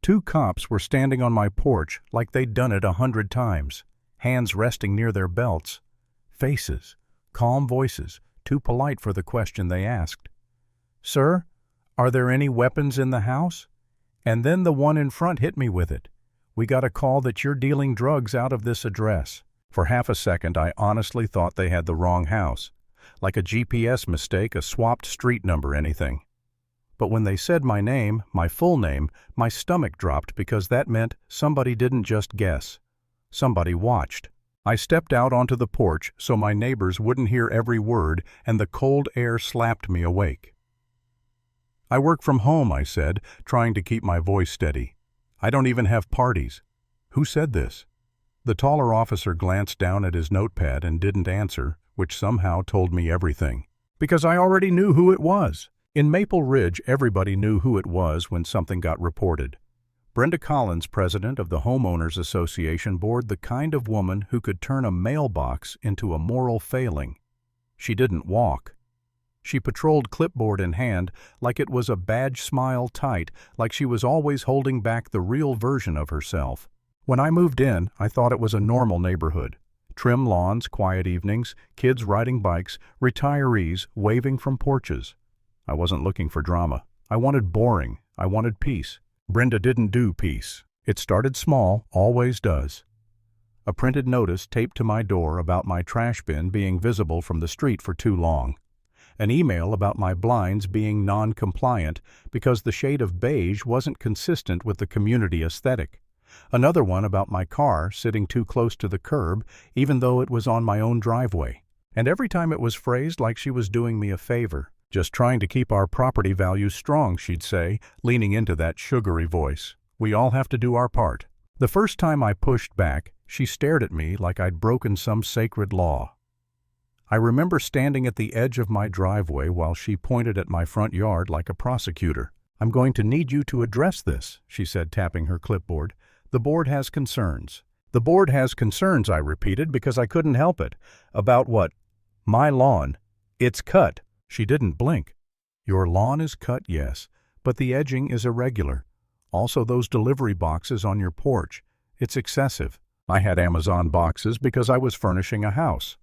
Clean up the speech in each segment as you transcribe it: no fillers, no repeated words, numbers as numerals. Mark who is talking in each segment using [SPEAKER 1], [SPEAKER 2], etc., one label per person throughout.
[SPEAKER 1] 2 cops were standing on my porch like they'd done it 100 times, hands resting near their belts. Faces, calm voices, too polite for the question they asked. "Sir, are there any weapons in the house?" And then the one in front hit me with it. "We got a call that you're dealing drugs out of this address." For half a second I honestly thought they had the wrong house. Like a GPS mistake, a swapped street number, anything. But when they said my name, my full name, my stomach dropped because that meant somebody didn't just guess. Somebody watched. I stepped out onto the porch so my neighbors wouldn't hear every word, and the cold air slapped me awake. "I work from home," I said, trying to keep my voice steady. "I don't even have parties." "Who said this?" The taller officer glanced down at his notepad and didn't answer, which somehow told me everything. Because I already knew who it was. In Maple Ridge, everybody knew who it was when something got reported. Brenda Collins, president of the Homeowners Association Board, the kind of woman who could turn a mailbox into a moral failing. She didn't walk. She patrolled clipboard in hand like it was a badge smile tight, like she was always holding back the real version of herself. When I moved in, I thought it was a normal neighborhood. Trim lawns, quiet evenings, kids riding bikes, retirees waving from porches. I wasn't looking for drama. I wanted boring. I wanted peace. Brenda didn't do peace. It started small, always does. A printed notice taped to my door about my trash bin being visible from the street for too long. An email about my blinds being non-compliant because the shade of beige wasn't consistent with the community aesthetic. Another one about my car sitting too close to the curb, even though it was on my own driveway. And every time it was phrased like she was doing me a favor. "Just trying to keep our property values strong," she'd say, leaning into that sugary voice. "We all have to do our part." The first time I pushed back, she stared at me like I'd broken some sacred law. I remember standing at the edge of my driveway while she pointed at my front yard like a prosecutor. "I'm going to need you to address this," she said, tapping her clipboard. "The board has concerns." "The board has concerns," I repeated because I couldn't help it. "About what?" "My lawn. It's cut." She didn't blink. "Your lawn is cut, yes, but the edging is irregular. Also those delivery boxes on your porch. It's excessive." I had Amazon boxes because I was furnishing a house.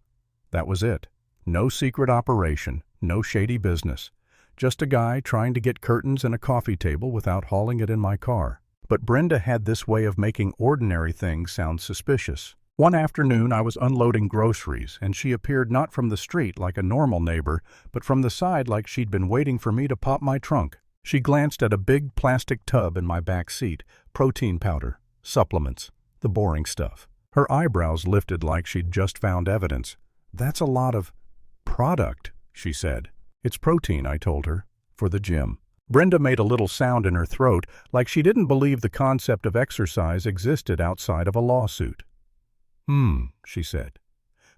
[SPEAKER 1] That was it. No secret operation, no shady business. Just a guy trying to get curtains and a coffee table without hauling it in my car. But Brenda had this way of making ordinary things sound suspicious. One afternoon I was unloading groceries, and she appeared not from the street like a normal neighbor, but from the side like she'd been waiting for me to pop my trunk. She glanced at a big plastic tub in my back seat, protein powder, supplements, the boring stuff. Her eyebrows lifted like she'd just found evidence. "That's a lot of product," she said. "It's protein," I told her, "for the gym." Brenda made a little sound in her throat like she didn't believe the concept of exercise existed outside of a lawsuit. She said.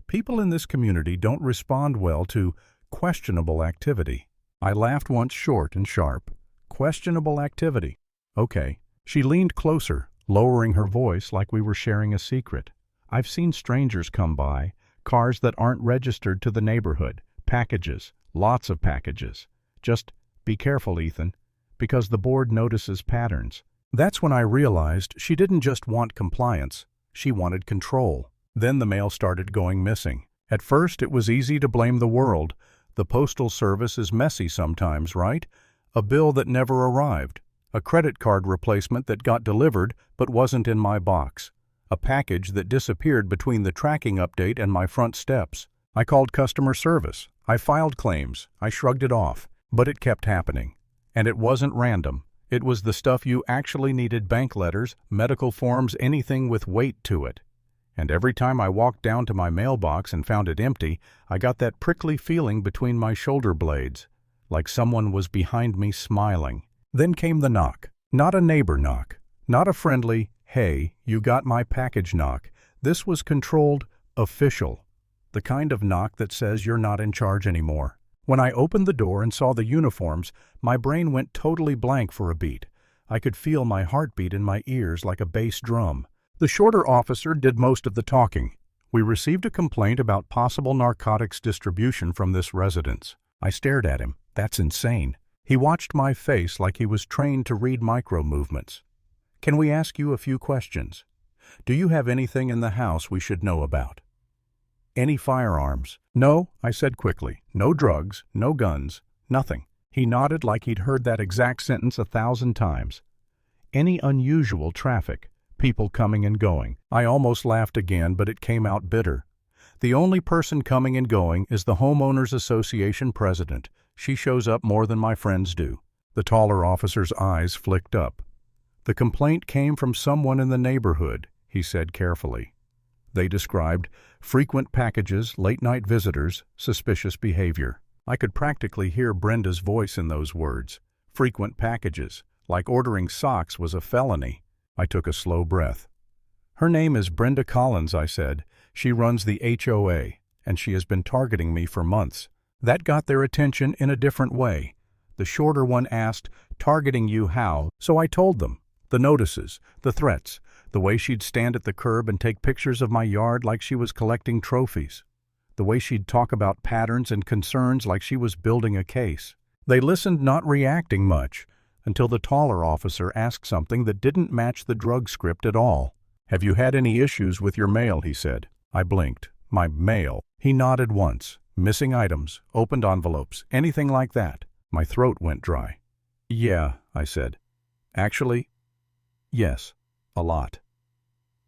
[SPEAKER 1] "People in this community don't respond well to questionable activity." I laughed once short and sharp. "Questionable activity. Okay." She leaned closer, lowering her voice like we were sharing a secret. "I've seen strangers come by, cars that aren't registered to the neighborhood, packages, lots of packages. Just be careful, Ethan, because the board notices patterns." That's when I realized she didn't just want compliance. She wanted control. Then the mail started going missing. At first, it was easy to blame the world. The postal service is messy sometimes, right? A bill that never arrived. A credit card replacement that got delivered but wasn't in my box. A package that disappeared between the tracking update and my front steps. I called customer service. I filed claims. I shrugged it off. But it kept happening. And it wasn't random. It was the stuff you actually needed: bank letters, medical forms, anything with weight to it. And every time I walked down to my mailbox and found it empty, I got that prickly feeling between my shoulder blades, like someone was behind me smiling. Then came the knock. Not a neighbor knock. Not a friendly, "Hey, you got my package" knock. This was controlled, official. The kind of knock that says you're not in charge anymore. When I opened the door and saw the uniforms, my brain went totally blank for a beat. I could feel my heartbeat in my ears like a bass drum. The shorter officer did most of the talking. "We received a complaint about possible narcotics distribution from this residence." I stared at him. That's insane. He watched my face like he was trained to read micro movements. Can we ask you a few questions? Do you have anything in the house we should know about? Any firearms? No, I said quickly. No drugs, no guns, nothing. He nodded like he'd heard that exact sentence 1,000 times. Any unusual traffic? People coming and going? I almost laughed again, but it came out bitter. The only person coming and going is the Homeowners Association president. She shows up more than my friends do. The taller officer's eyes flicked up. The complaint came from someone in the neighborhood, he said carefully. They described frequent packages, late-night visitors, suspicious behavior. I could practically hear Brenda's voice in those words. Frequent packages, like ordering socks was a felony. I took a slow breath. Her name is Brenda Collins, I said. She runs the HOA, and she has been targeting me for months. That got their attention in a different way. The shorter one asked, "Targeting you how?" So I told them. The notices, the threats, the way she'd stand at the curb and take pictures of my yard like she was collecting trophies. The way she'd talk about patterns and concerns like she was building a case. They listened, not reacting much, until the taller officer asked something that didn't match the drug script at all. "Have you had any issues with your mail?" he said. I blinked. My mail? He nodded once. Missing items, opened envelopes, anything like that. My throat went dry. "Yeah," I said. "Actually, yes, a lot."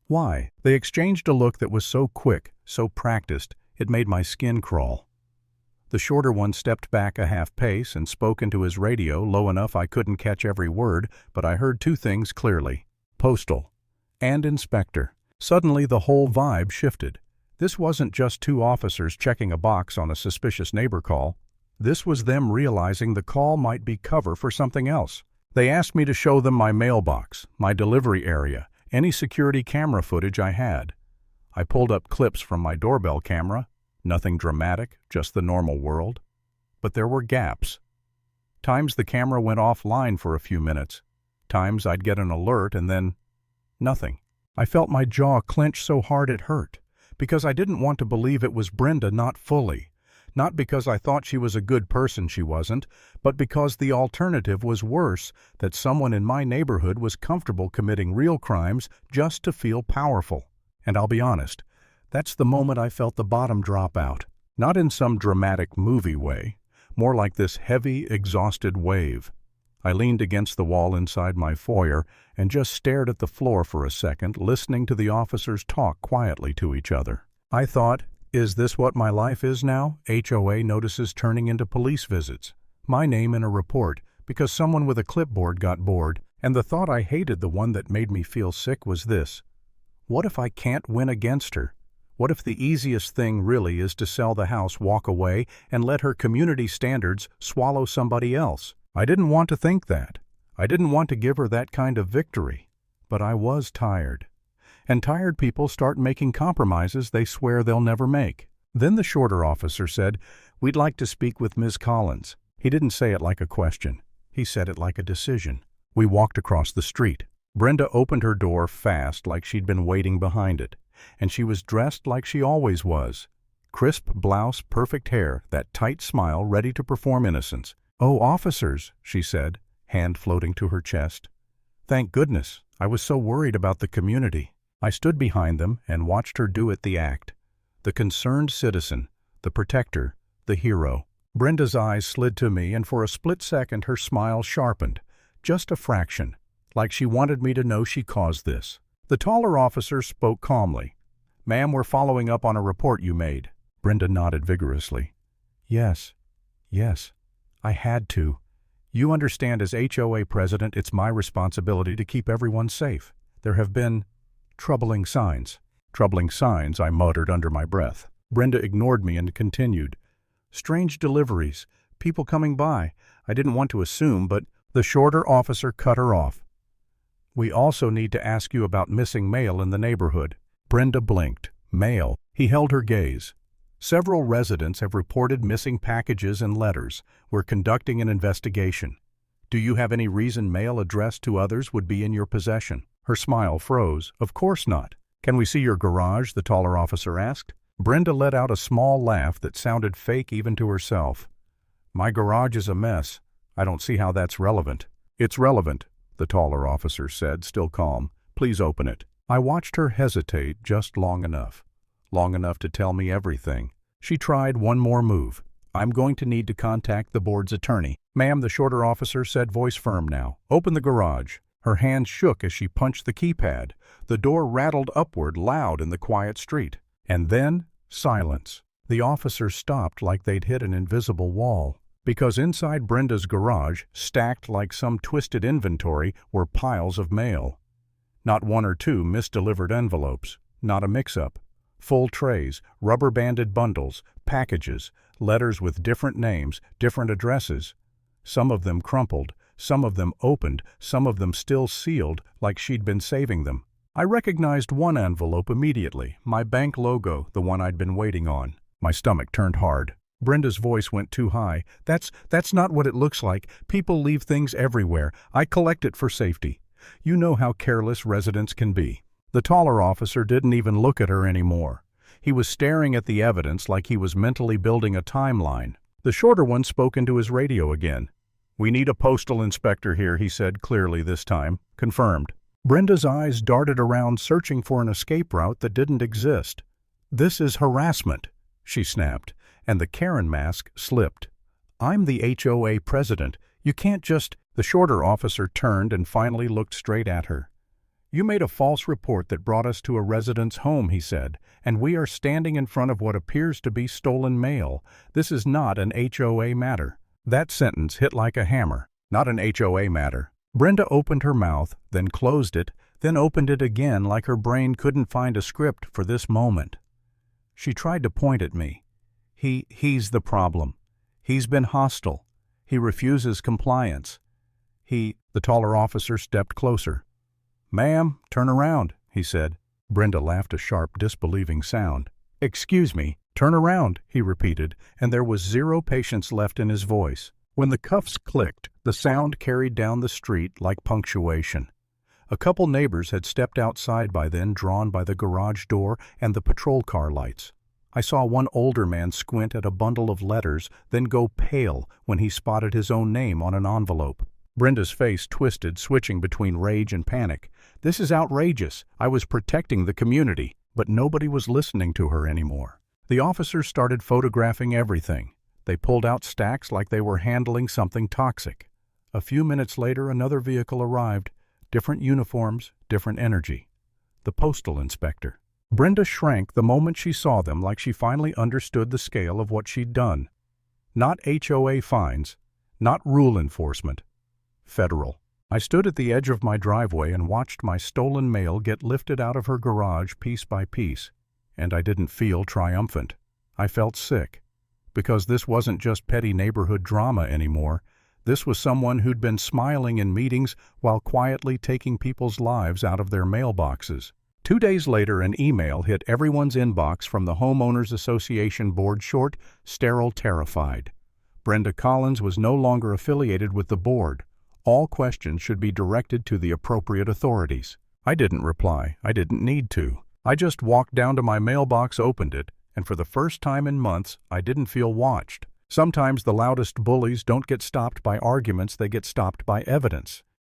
[SPEAKER 1] "Why?" They exchanged a look that was so quick, so practiced, it made my skin crawl. The shorter one stepped back a half pace and spoke into his radio low enough I couldn't catch every word, but I heard two things clearly. Postal and inspector. Suddenly the whole vibe shifted. This wasn't just two officers checking a box on a suspicious neighbor call. This was them realizing the call might be cover for something else. They asked me to show them my mailbox, my delivery area, any security camera footage I had. I pulled up clips from my doorbell camera. Nothing dramatic, just the normal world. But there were gaps. Times the camera went offline for a few minutes. Times I'd get an alert and then nothing. I felt my jaw clench so hard it hurt, because I didn't want to believe it was Brenda, not fully. Not because I thought she was a good person, she wasn't, but because the alternative was worse, that someone in my neighborhood was comfortable committing real crimes just to feel powerful. And I'll be honest, that's the moment I felt the bottom drop out. Not in some dramatic movie way, more like this heavy, exhausted wave. I leaned against the wall inside my foyer and just stared at the floor for a second, listening to the officers talk quietly to each other. I thought, is this what my life is now? HOA notices turning into police visits. My name in a report because someone with a clipboard got bored, and the thought I hated, the one that made me feel sick, was this. What if I can't win against her? What if the easiest thing really is to sell the house, walk away, and let her community standards swallow somebody else? I didn't want to think that. I didn't want to give her that kind of victory. But I was tired. And tired people start making compromises they swear they'll never make. Then the shorter officer said, "We'd like to speak with Ms. Collins." He didn't say it like a question. He said it like a decision. We walked across the street. Brenda opened her door fast, like she'd been waiting behind it. And she was dressed like she always was. Crisp blouse, perfect hair, that tight smile ready to perform innocence. "Oh, officers," she said, hand floating to her chest. Thank goodness. I was so worried about the community. I stood behind them and watched her do it, the act. The concerned citizen, the protector, the hero. Brenda's eyes slid to me, and for a split second her smile sharpened. Just a fraction. Like she wanted me to know she caused this. The taller officer spoke calmly. "Ma'am, we're following up on a report you made." Brenda nodded vigorously. Yes. I had to. You understand, as HOA president, it's my responsibility to keep everyone safe. There have been troubling signs. Troubling signs, I muttered under my breath. Brenda ignored me and continued. Strange deliveries, people coming by. I didn't want to assume, but the shorter officer cut her off. We also need to ask you about missing mail in the neighborhood. Brenda blinked. Mail. He held her gaze. Several residents have reported missing packages and letters. We're conducting an investigation. Do you have any reason mail addressed to others would be in your possession? Her smile froze. Of course not. Can we see your garage? The taller officer asked. Brenda let out a small laugh that sounded fake even to herself. My garage is a mess. I don't see how that's relevant. It's relevant. the taller officer said, still calm. "Please open it." I watched her hesitate just long enough to tell me everything. She tried one more move. "I'm going to need to contact the board's attorney." "Ma'am," the shorter officer said, voice firm now. "Open the garage." Her hand shook as she punched the keypad. The door rattled upward loud in the quiet street. And then, silence. The officers stopped like they'd hit an invisible wall. Because inside Brenda's garage, stacked like some twisted inventory, were piles of mail. Not one or two misdelivered envelopes. Not a mix-up. Full trays, rubber-banded bundles, packages, letters with different names, different addresses. Some of them crumpled, some of them opened, some of them still sealed like she'd been saving them. I recognized one envelope immediately, my bank logo, the one I'd been waiting on. My stomach turned hard. Brenda's voice went too high. That's not what it looks like. People leave things everywhere. I collect it for safety. You know how careless residents can be." The taller officer didn't even look at her anymore. He was staring at the evidence like he was mentally building a timeline. The shorter one spoke into his radio again. "We need a postal inspector here," he said clearly this time. "Confirmed." Brenda's eyes darted around searching for an escape route that didn't exist. "This is harassment," she snapped, and the Karen mask slipped. "I'm the HOA president. You can't just—" The shorter officer turned and finally looked straight at her. "You made a false report that brought us to a resident's home," he said, "and we are standing in front of what appears to be stolen mail. This is not an HOA matter." That sentence hit like a hammer. Not an HOA matter. Brenda opened her mouth, then closed it, then opened it again like her brain couldn't find a script for this moment. She tried to point at me. He's the problem. He's been hostile. He refuses compliance. The taller officer stepped closer. "Ma'am, turn around," he said. Brenda laughed a sharp, disbelieving sound. "Excuse me, turn around," he repeated, and there was zero patience left in his voice. When the cuffs clicked, the sound carried down the street like punctuation. A couple neighbors had stepped outside by then, drawn by the garage door and the patrol car lights. I saw one older man squint at a bundle of letters, then go pale when he spotted his own name on an envelope. Brenda's face twisted, switching between rage and panic. "This is outrageous. I was protecting the community." But nobody was listening to her anymore. The officers started photographing everything. They pulled out stacks like they were handling something toxic. A few minutes later, another vehicle arrived. Different uniforms, different energy. The postal inspector. Brenda shrank the moment she saw them, like she finally understood the scale of what she'd done. Not HOA fines, not rule enforcement. Federal. I stood at the edge of my driveway and watched my stolen mail get lifted out of her garage piece by piece. And I didn't feel triumphant. I felt sick. Because this wasn't just petty neighborhood drama anymore. This was someone who'd been smiling in meetings while quietly taking people's lives out of their mailboxes. 2 days later, an email hit everyone's inbox from the Homeowners Association board, short, sterile, terrified. Brenda Collins was no longer affiliated with the board. All questions should be directed to the appropriate authorities. I didn't reply. I didn't need to. I just walked down to my mailbox, opened it, and for the first time in months, I didn't feel watched. Sometimes the loudest bullies don't get stopped by arguments, they get stopped by evidence.